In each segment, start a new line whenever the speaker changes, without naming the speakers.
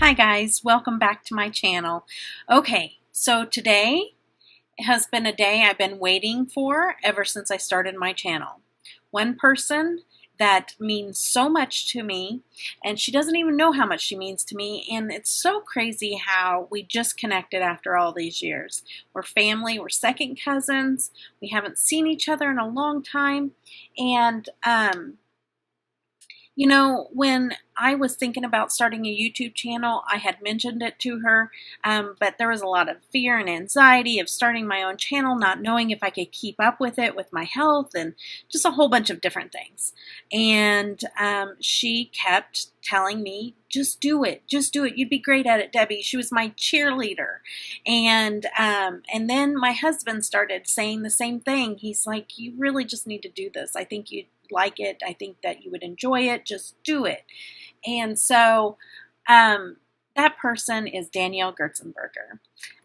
Hi guys, welcome back to my channel. Okay, so today has been a day I've been waiting for ever since I started my channel. One person that means so much to me, and she doesn't even know how much she means to me, and it's so crazy how we just connected after all these years. We're family, we're second cousins, we haven't seen each other in a long time, and you know, when I was thinking about starting a YouTube channel, I had mentioned it to her, but there was a lot of fear and anxiety of starting my own channel, not knowing if I could keep up with it with my health and just a whole bunch of different things. And she kept telling me, just do it, you'd be great at it, Debbie. She was my cheerleader. And then my husband started saying the same thing. He's like, you really just need to do this. I think you'd like it. I think that you would enjoy it. Just do it. And so that person is Danielle Gerstenberger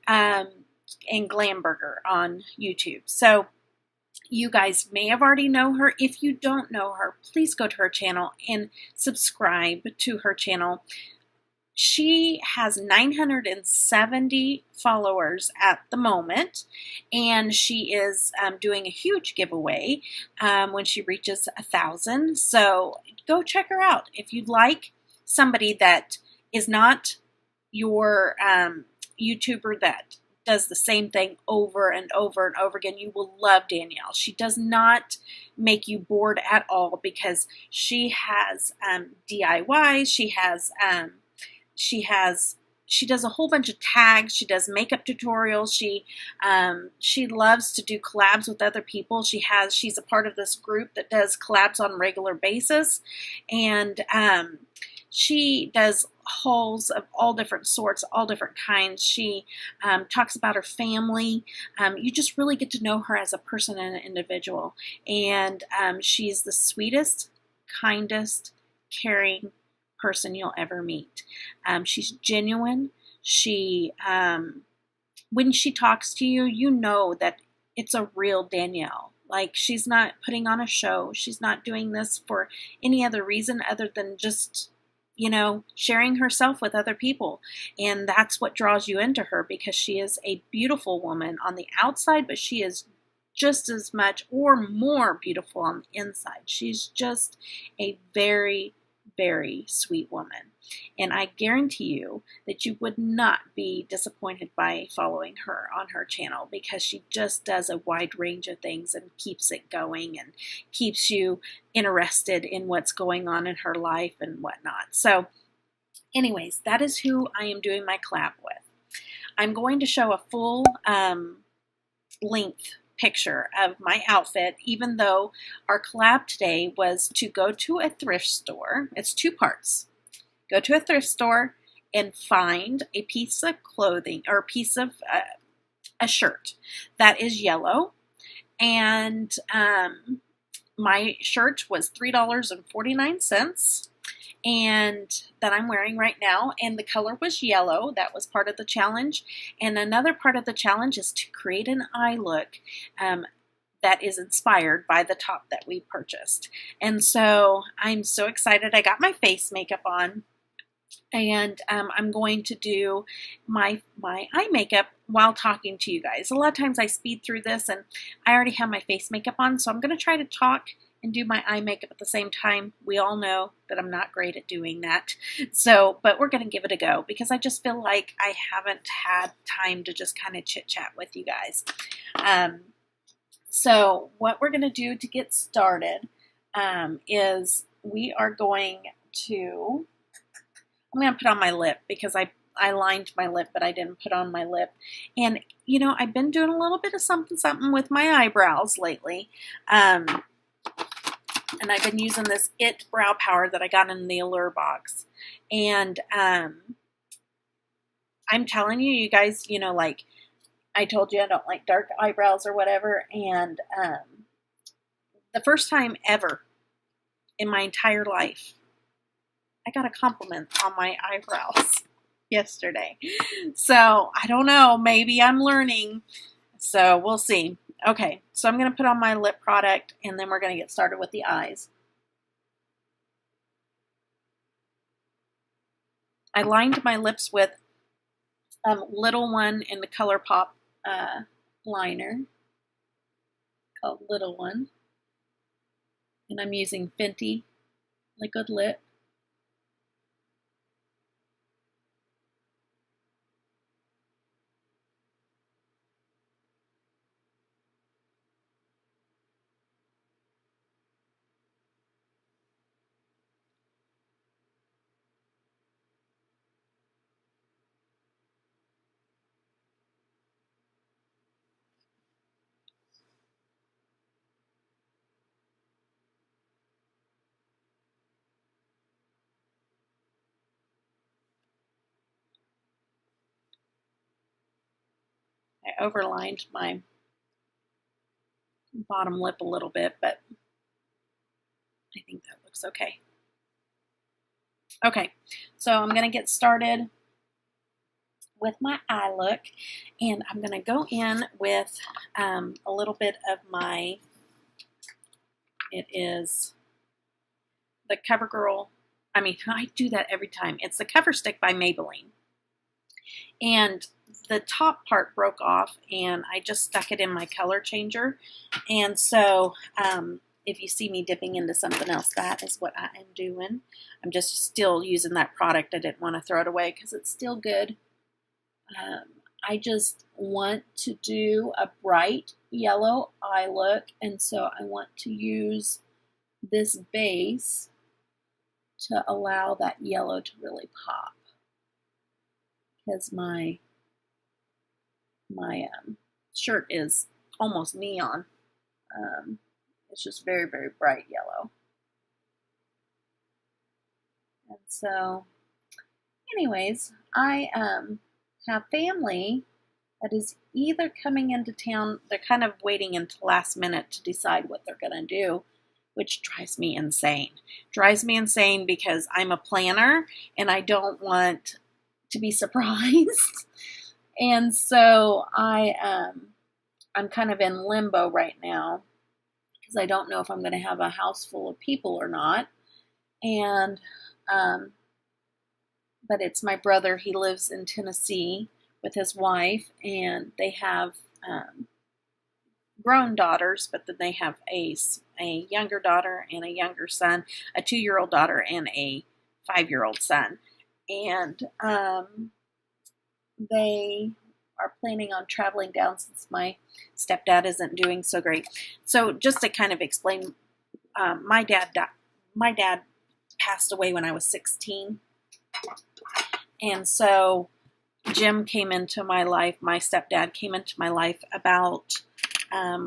and Glamburger on YouTube. So you guys may have already know her. If you don't know her, please go to her channel and subscribe to her channel. She has 970 followers at the moment, and she is doing a huge giveaway when she reaches 1,000. So go check her out. If you'd like somebody that is not your YouTuber that does the same thing over and over and over again, you will love Danielle. She does not make you bored at all because she has DIYs. She does a whole bunch of tags. She does makeup tutorials. She loves to do collabs with other people. She's a part of this group that does collabs on a regular basis, and she does hauls of all different sorts, all different kinds. She talks about her family. You just really get to know her as a person and an individual, and she's the sweetest, kindest, caring person you'll ever meet. She's genuine. When she talks to you, you know that it's a real Danielle. Like, she's not putting on a show. She's not doing this for any other reason other than just, you know, sharing herself with other people. And that's what draws you into her, because she is a beautiful woman on the outside, but she is just as much or more beautiful on the inside. She's just a very, very sweet woman, and I guarantee you that you would not be disappointed by following her on her channel, because she just does a wide range of things and keeps it going and keeps you interested in what's going on in her life and whatnot. So anyways, that is who I am doing my collab with. I'm going to show a full length picture of my outfit, even though our collab today was to go to a thrift store. It's two parts. Go to a thrift store and find a piece of clothing or a piece of a shirt that is yellow, and my shirt was $3.49 and that I'm wearing right now, and the color was yellow. That was part of the challenge. And another part of the challenge is to create an eye look that is inspired by the top that we purchased. And so I'm so excited. I got my face makeup on, and I'm going to do my eye makeup while talking to you guys. A lot of times I speed through this and I already have my face makeup on, so I'm going to try to talk and do my eye makeup at the same time. We all know that I'm not great at doing that. So, but we're going to give it a go, because I just feel like I haven't had time to just kind of chit chat with you guys. So what we're going to do to get started is we are going to, I'm going to put on my lip, because I lined my lip, but I didn't put on my lip. And, you know, I've been doing a little bit of something with my eyebrows lately. And I've been using this It Brow Power that I got in the Allure box. And I'm telling you, you guys, you know, like I told you, I don't like dark eyebrows or whatever. And the first time ever in my entire life, I got a compliment on my eyebrows yesterday. So I don't know, maybe I'm learning. So we'll see. Okay, so I'm going to put on my lip product, and then we're going to get started with the eyes. I lined my lips with Little One in the ColourPop liner called Little One. And I'm using Fenty Liquid Lip. I overlined my bottom lip a little bit, but I think that looks okay. Okay, so I'm going to get started with my eye look, and I'm going to go in with a little bit of my, it is the CoverGirl, I do that every time. It's the Cover Stick by Maybelline. And the top part broke off, and I just stuck it in my color changer. And so if you see me dipping into something else, that is what I am doing. I'm just still using that product. I didn't want to throw it away because it's still good. I just want to do a bright yellow eye look, and so I want to use this base to allow that yellow to really pop, because my shirt is almost neon. It's just very, very bright yellow. And so, anyways, I have family that is either coming into town, they're kind of waiting until last minute to decide what they're going to do, which drives me insane. Drives me insane because I'm a planner and I don't want to be surprised. And so I'm kind of in limbo right now because I don't know if I'm going to have a house full of people or not. And but it's my brother. He lives in Tennessee with his wife, and they have grown daughters, but then they have a younger daughter and a younger son, a 2-year-old daughter and a 5-year-old son. And they are planning on traveling down since my stepdad isn't doing so great. So just to kind of explain, my dad passed away when I was 16. And so Jim came into my life, my stepdad came into my life about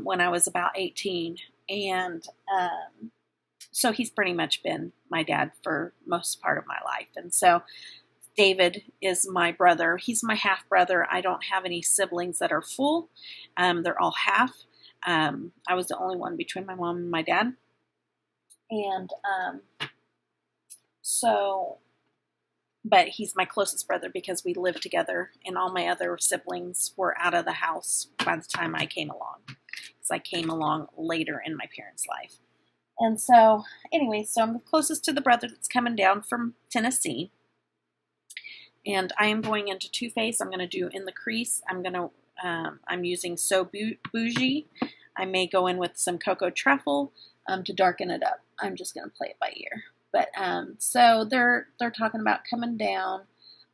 when I was about 18. And so he's pretty much been my dad for most part of my life. And so David is my brother. He's my half brother. I don't have any siblings that are full. They're all half. I was the only one between my mom and my dad. And but he's my closest brother because we lived together, and all my other siblings were out of the house by the time I came along, because I came along later in my parents' life. And so, anyway, so I'm the closest to the brother that's coming down from Tennessee. And I am going into Too Faced. I'm going to do in the crease. I'm using So Bougie. I may go in with some Cocoa Truffle to darken it up. I'm just going to play it by ear. But so they're talking about coming down.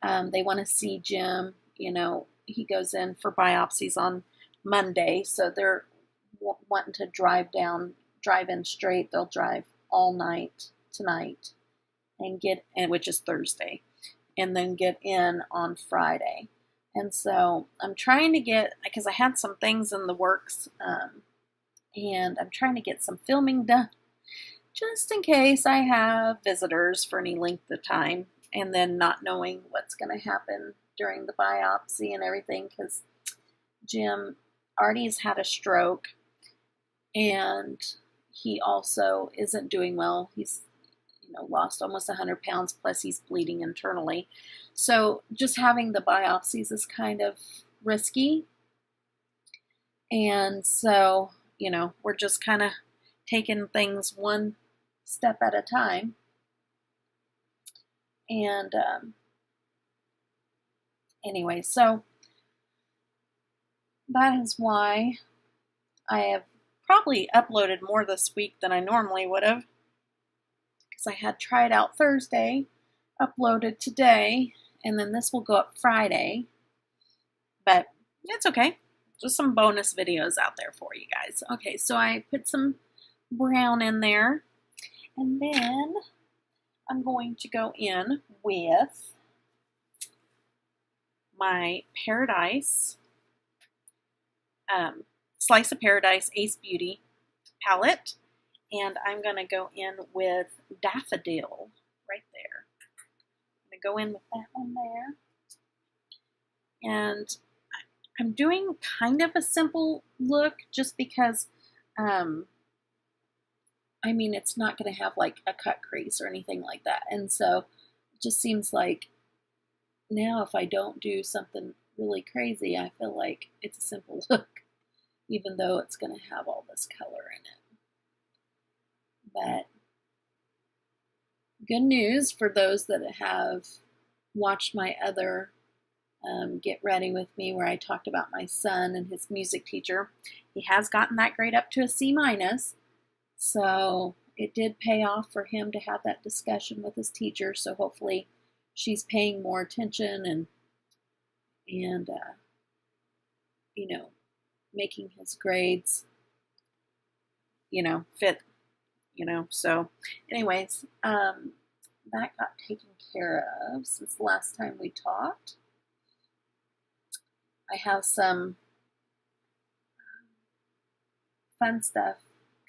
They want to see Jim. You know, he goes in for biopsies on Monday, so they're wanting to drive in straight. They'll drive all night tonight and which is Thursday, and then get in on Friday. And so I'm trying to get, because I had some things in the works, and I'm trying to get some filming done, just in case I have visitors for any length of time, and then not knowing what's going to happen during the biopsy and everything, because Jim already has had a stroke, and he also isn't doing well. He's lost almost 100 pounds, plus he's bleeding internally. So just having the biopsies is kind of risky. And so, we're just kind of taking things one step at a time. And Anyway, so that is why I have probably uploaded more this week than I normally would have, because I had tried out Thursday, uploaded today, and then this will go up Friday. But it's okay. Just some bonus videos out there for you guys. Okay, so I put some brown in there, and then I'm going to go in with my Paradise, Slice of Paradise Ace Beauty palette, and I'm going to go in with Daffodil right there. I'm going to go in with that one there. And I'm doing kind of a simple look just because, I mean, it's not going to have like a cut crease or anything like that. And so it just seems like now if I don't do something really crazy, I feel like it's a simple look, even though it's going to have all this color in it. But good news for those that have watched my other Get Ready With Me, where I talked about my son and his music teacher. He has gotten that grade up to a C-. So it did pay off for him to have that discussion with his teacher. So hopefully she's paying more attention and you know, making his grades, you know, fit, you know. So anyways, that got taken care of since the last time we talked. I have some fun stuff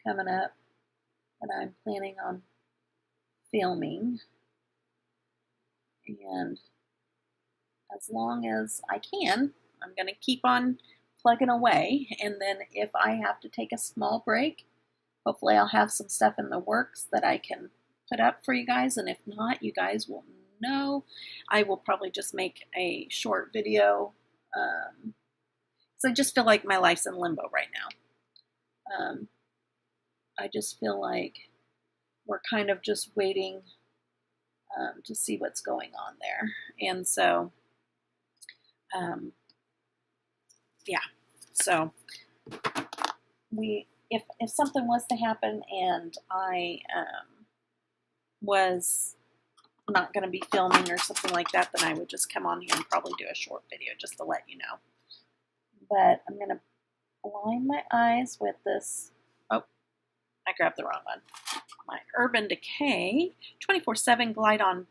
coming up that I'm planning on filming. And as long as I can, I'm going to keep on plugging away. And then if I have to take a small break, hopefully I'll have some stuff in the works that I can put up for you guys. And if not, you guys will know. I will probably just make a short video. So I just feel like my life's in limbo right now. I just feel like we're kind of just waiting to see what's going on there. And so, yeah. So if something was to happen and I was not going to be filming or something like that, then I would just come on here and probably do a short video just to let you know. But I'm going to line my eyes with this. Oh, I grabbed the wrong one. My Urban Decay 24/7 Glide On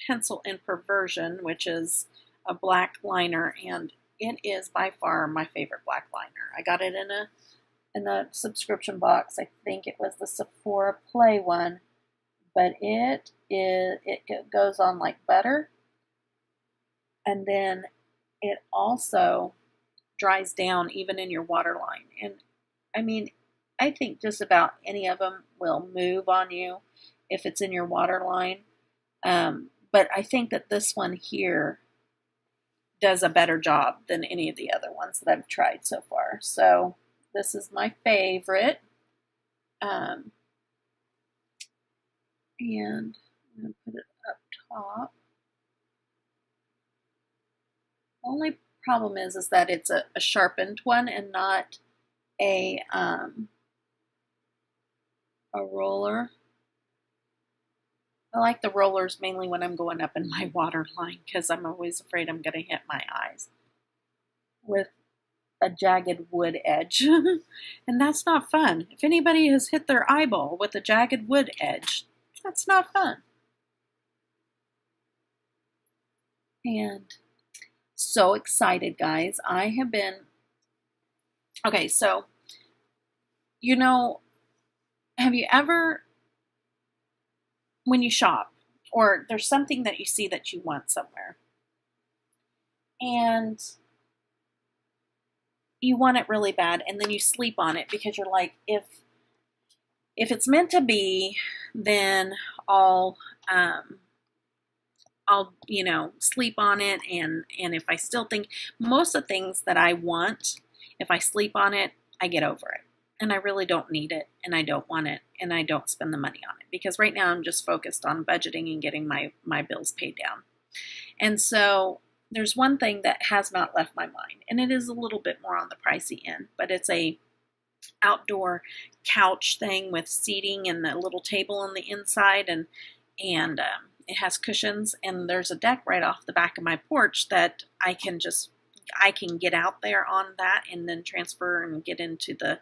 Pencil in Perversion, which is a black liner, and it is by far my favorite black liner. I got it in a subscription box. I think it was the Sephora Play one, but it goes on like butter, and then it also dries down even in your waterline. And I mean, I think just about any of them will move on you if it's in your waterline. But I think that this one here does a better job than any of the other ones that I've tried so far. So this is my favorite. And I'm going to put it up top. The only problem is that it's a sharpened one and not a roller. I like the rollers mainly when I'm going up in my waterline because I'm always afraid I'm going to hit my eyes with a jagged wood edge. And that's not fun. If anybody has hit their eyeball with a jagged wood edge, that's not fun. And so excited, guys. I have been... Okay, so, you know, have you ever, when you shop, or there's something that you see that you want somewhere, and you want it really bad, and then you sleep on it because you're like, if it's meant to be, then I'll you know, sleep on it, and if I still think, most of the things that I want, if I sleep on it, I get over it. And I really don't need it, and I don't want it, and I don't spend the money on it. Because right now I'm just focused on budgeting and getting my bills paid down. And so there's one thing that has not left my mind, and it is a little bit more on the pricey end, but it's a outdoor couch thing with seating and a little table on the inside, and it has cushions, and there's a deck right off the back of my porch that I can get out there on that and then transfer and get into the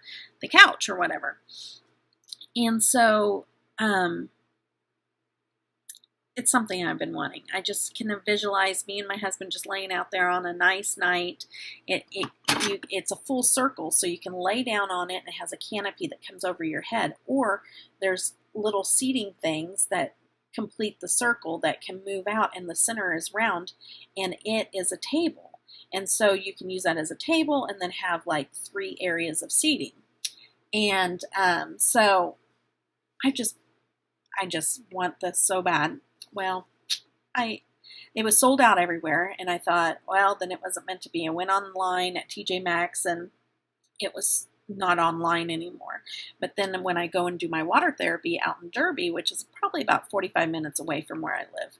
couch or whatever. And so it's something I've been wanting. I just can visualize me and my husband just laying out there on a nice night. It's a full circle, so you can lay down on it, and it has a canopy that comes over your head. Or there's little seating things that complete the circle that can move out, and the center is round, and it is a table. And so you can use that as a table and then have like 3 areas of seating. And so I just want this so bad. Well, it was sold out everywhere, and I thought, well, then it wasn't meant to be. I went online at TJ Maxx, and it was not online anymore. But then when I go and do my water therapy out in Derby, which is probably about 45 minutes away from where I live,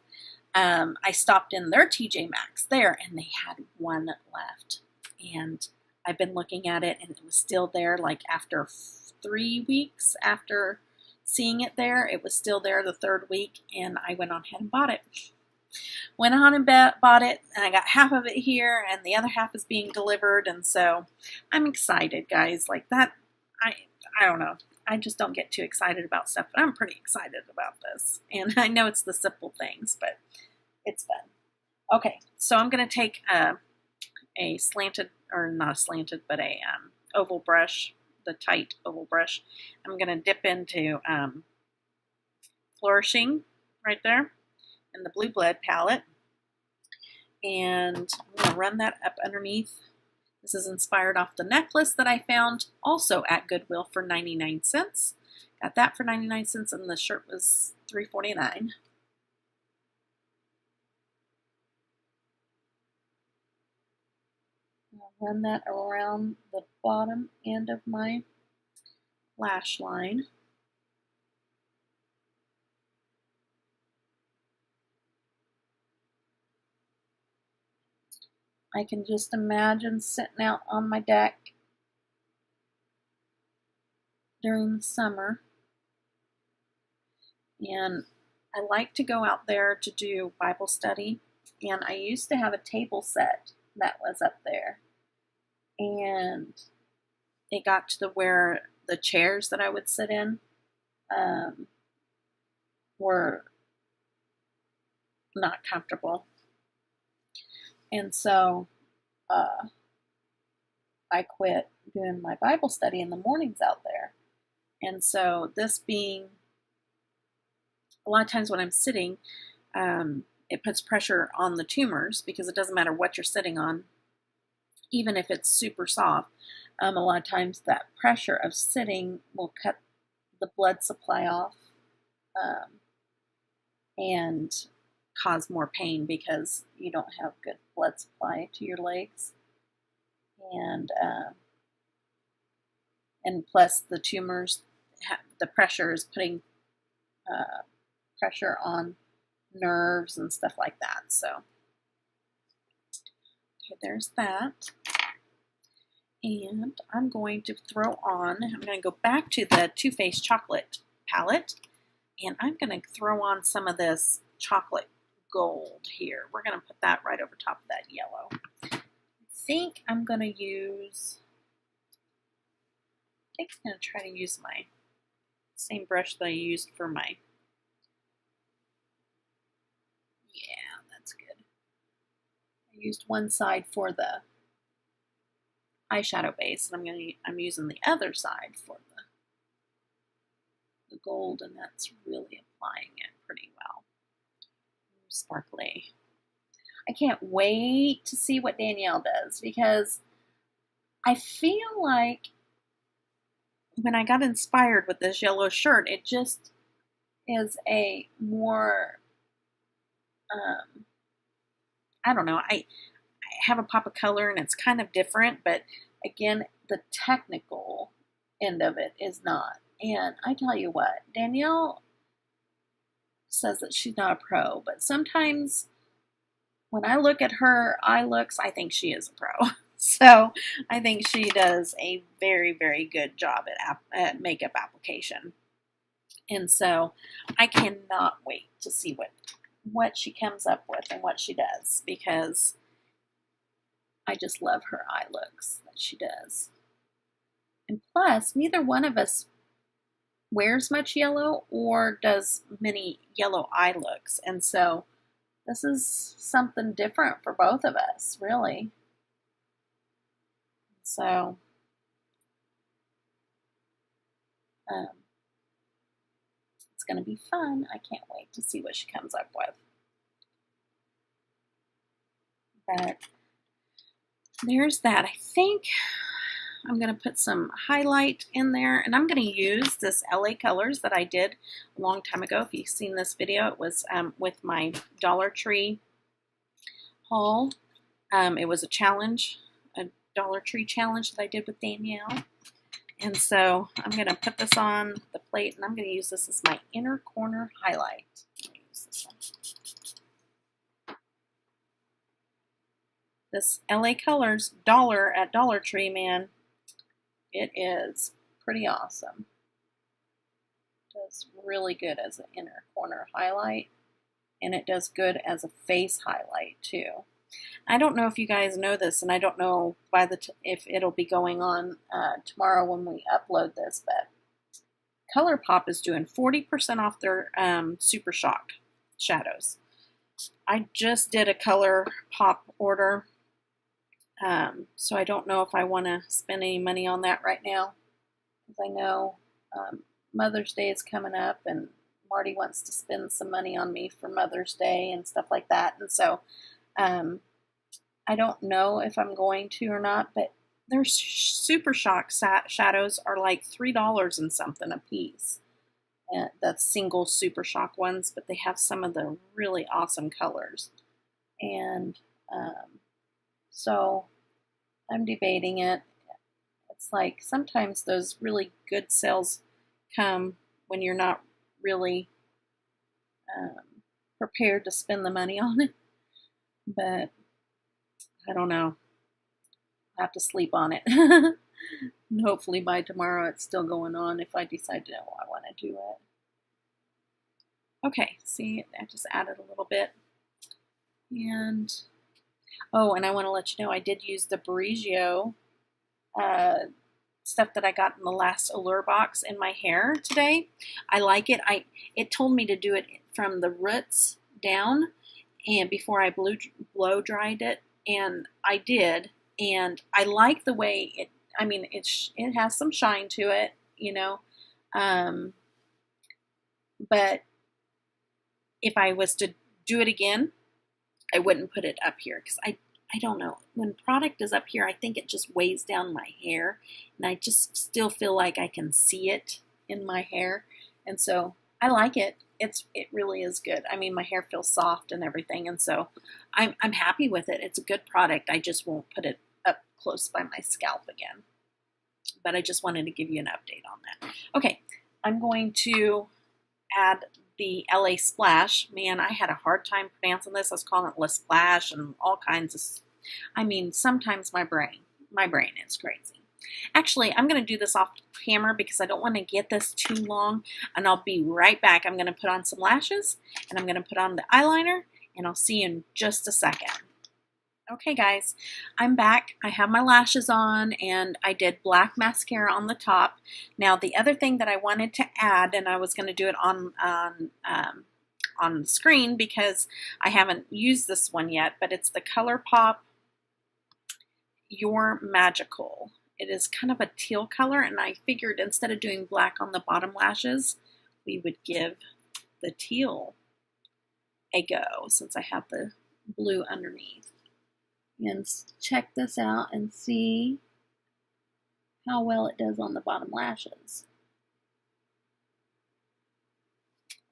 I stopped in their TJ Maxx there, and they had one left. And I've been looking at it, and it was still there. Like after 3 weeks after seeing it there, it was still there the 3rd week, and I went on ahead and bought it. Went on and bought it, and I got half of it here, and the other half is being delivered, and so I'm excited, guys. Like that, I don't know. I just don't get too excited about stuff, but I'm pretty excited about this. And I know it's the simple things, but it's fun. Okay, so I'm going to take a slanted, or not a slanted, but a oval brush, the tight oval brush. I'm going to dip into Flourishing right there in the Blue Blood palette, and I'm going to run that up underneath. This is inspired off the necklace that I found also at Goodwill for 99 cents. Got that for 99 cents, and the shirt was $3.49. I'll run that around the bottom end of my lash line. I can just imagine sitting out on my deck during the summer. And I like to go out there to do Bible study. And I used to have a table set that was up there. And it got to where the chairs that I would sit in were not comfortable. And so I quit doing my Bible study in the mornings out there. And so this being, a lot of times when I'm sitting, it puts pressure on the tumors, because it doesn't matter what you're sitting on, even if it's super soft. A lot of times that pressure of sitting will cut the blood supply off and cause more pain, because you don't have good blood supply to your legs. And plus the tumors, the pressure is putting pressure on nerves and stuff like that. So, okay, there's that. And I'm going to I'm going to go back to the Too Faced chocolate palette, and I'm going to throw on some of this chocolate gold here. We're going to put that right over top of that yellow. I think I'm going to try to use my same brush that I used for my, yeah, that's good. I used one side for the eyeshadow base, and I'm using the other side for the gold, and that's really applying it pretty well. Sparkly. I can't wait to see what Danielle does, because I feel like when I got inspired with this yellow shirt, it just is a more, I don't know, I have a pop of color, and it's kind of different, but again, the technical end of it is not. And I tell you what, Danielle says that she's not a pro, but sometimes when I look at her eye looks, I think she is a pro. So I think she does a very, very good job at makeup application. And so I cannot wait to see what she comes up with and what she does, because I just love her eye looks that she does. And plus, neither one of us wears much yellow or does many yellow eye looks. And so this is something different for both of us, really. So, it's going to be fun. I can't wait to see what she comes up with. But there's that. I think I'm going to put some highlight in there, and I'm going to use this LA Colors that I did a long time ago. If you've seen this video, it was with my Dollar Tree haul. It was a challenge, a Dollar Tree challenge that I did with Danielle. And so I'm going to put this on the plate, and I'm going to use this as my inner corner highlight. Use this one. This LA Colors dollar at Dollar Tree, man, it is pretty awesome. It does really good as an inner corner highlight, and it does good as a face highlight too. I don't know if you guys know this, and I don't know if it'll be going on tomorrow when we upload this, but ColourPop is doing 40% off their Super Shock shadows. I just did a ColourPop order, so I don't know if I want to spend any money on that right now, because I know Mother's Day is coming up, and Marty wants to spend some money on me for Mother's Day and stuff like that, and so I don't know if I'm going to or not, but their Super Shock shadows are like $3 and something a piece. That's single Super Shock ones, but they have some of the really awesome colors. And so I'm debating it. It's like sometimes those really good sales come when you're not really prepared to spend the money on it. But I don't know. I'll have to sleep on it. And hopefully by tomorrow it's still going on if I decide to know I want to do it. Okay, see, I just added a little bit. And, oh, and I want to let you know I did use the Briogeo stuff that I got in the last Allure box in my hair today. I like it. It told me to do it from the roots down, and before I blow dried it, and I did, and I like the way it, I mean, it has some shine to it, you know, but if I was to do it again, I wouldn't put it up here, because I don't know, when product is up here, I think it just weighs down my hair, and I just still feel like I can see it in my hair, and so I like it. It really is good. I mean, my hair feels soft and everything, and so I'm happy with it. It's a good product. I just won't put it up close by my scalp again. But I just wanted to give you an update on that. Okay, I'm going to add the LA Splash. Man, I had a hard time pronouncing this. I was calling it La Splash and all kinds of, I mean, sometimes my brain is crazy. Actually, I'm going to do this off camera because I don't want to get this too long, and I'll be right back. I'm going to put on some lashes, and I'm going to put on the eyeliner, and I'll see you in just a second. Okay, guys, I'm back. I have my lashes on, and I did black mascara on the top. Now, the other thing that I wanted to add, and I was going to do it on the screen because I haven't used this one yet, but it's the ColourPop You're Magical. It is kind of a teal color, and I figured instead of doing black on the bottom lashes, we would give the teal a go since I have the blue underneath. And check this out and see how well it does on the bottom lashes.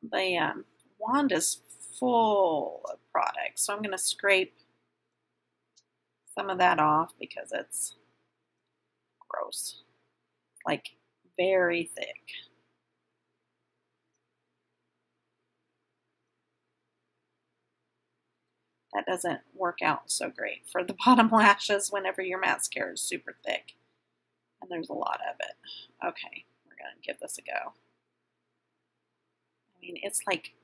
The wand is full of product, so I'm going to scrape some of that off because it's gross, like very thick. that doesn't work out so great for the bottom lashes whenever your mascara is super thick. And there's a lot of it. Okay, we're going to give this a go. I mean, it's like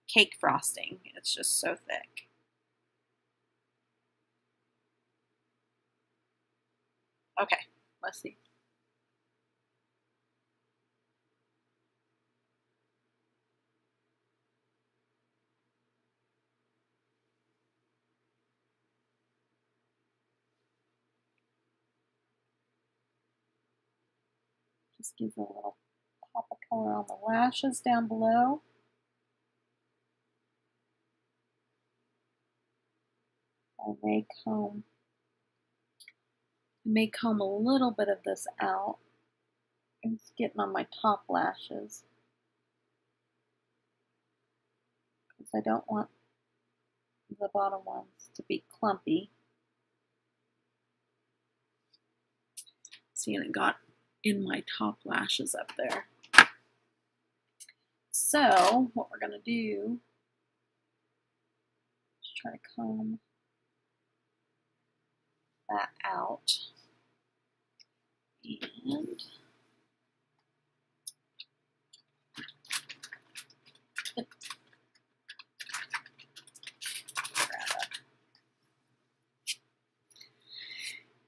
cake frosting. It's just so thick. Okay, let's see. Just gives a little pop of color on the lashes down below. I may comb a little bit of this out. It's getting on my top lashes, because I don't want the bottom ones to be clumpy. See, and it got in my top lashes up there. So what we're going to do is try to comb that out. And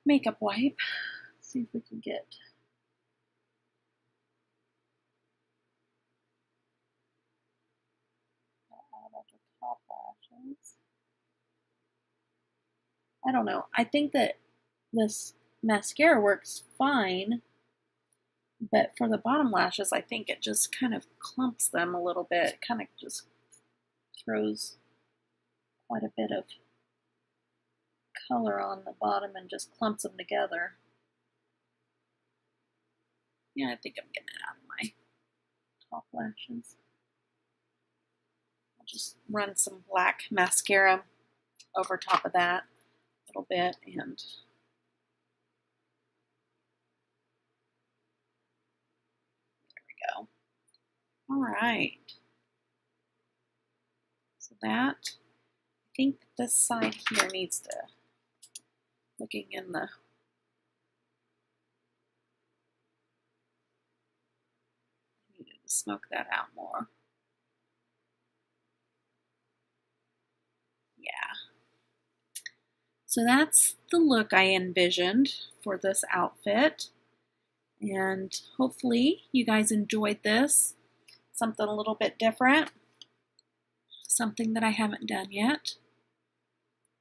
makeup wipe. See if we can get out of the top lashes. I don't know. I think that this mascara works fine, but for the bottom lashes, I think it just kind of clumps them a little bit. It kind of just throws quite a bit of color on the bottom and just clumps them together. Yeah, I think I'm getting it out of my top lashes. I'll just run some black mascara over top of that a little bit, and there we go. All right. So that, I think this side here needs to, looking in the, I needed to smoke that out more. Yeah. So that's the look I envisioned for this outfit. And hopefully you guys enjoyed this. Something a little bit different. Something that I haven't done yet.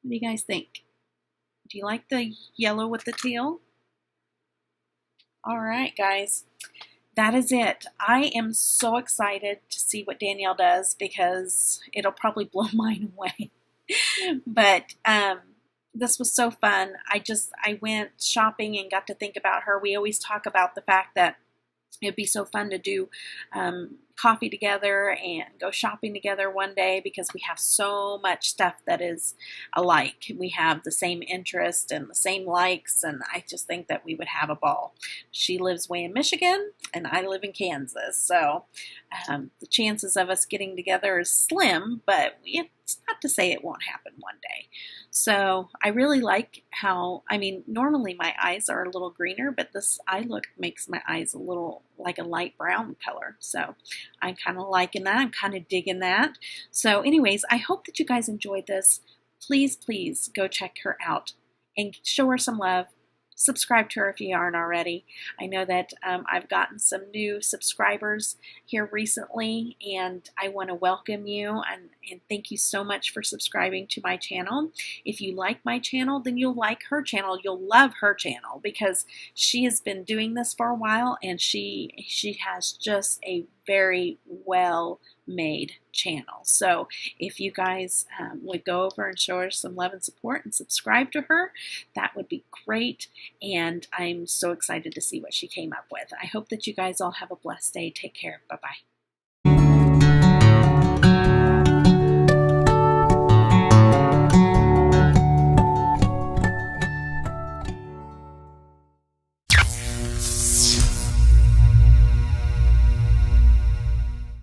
What do you guys think? Do you like the yellow with the teal? All right, guys. That is it. I am so excited to see what Danielle does, because it'll probably blow mine away. But this was so fun. I went shopping and got to think about her. We always talk about the fact that it'd be so fun to do coffee together and go shopping together one day, because we have so much stuff that is alike. We have the same interest and the same likes, and I just think that we would have a ball. She lives way in Michigan, and I live in Kansas, so the chances of us getting together is slim, but it's not to say it won't happen one day. So I really like how, I mean, normally my eyes are a little greener, but this eye look makes my eyes a little like a light brown color. So I'm kind of liking that. I'm kind of digging that. So anyways, I hope that you guys enjoyed this. Please, please go check her out and show her some love. Subscribe to her if you aren't already. I know that I've gotten some new subscribers here recently, and I want to welcome you and thank you so much for subscribing to my channel. If you like my channel, then you'll like her channel. You'll love her channel, because she has been doing this for a while, and she has just a very well made channel. So if you guys would go over and show her some love and support and subscribe to her, that would be great. And I'm so excited to see what she came up with. I hope that you guys all have a blessed day. Take care. Bye-bye.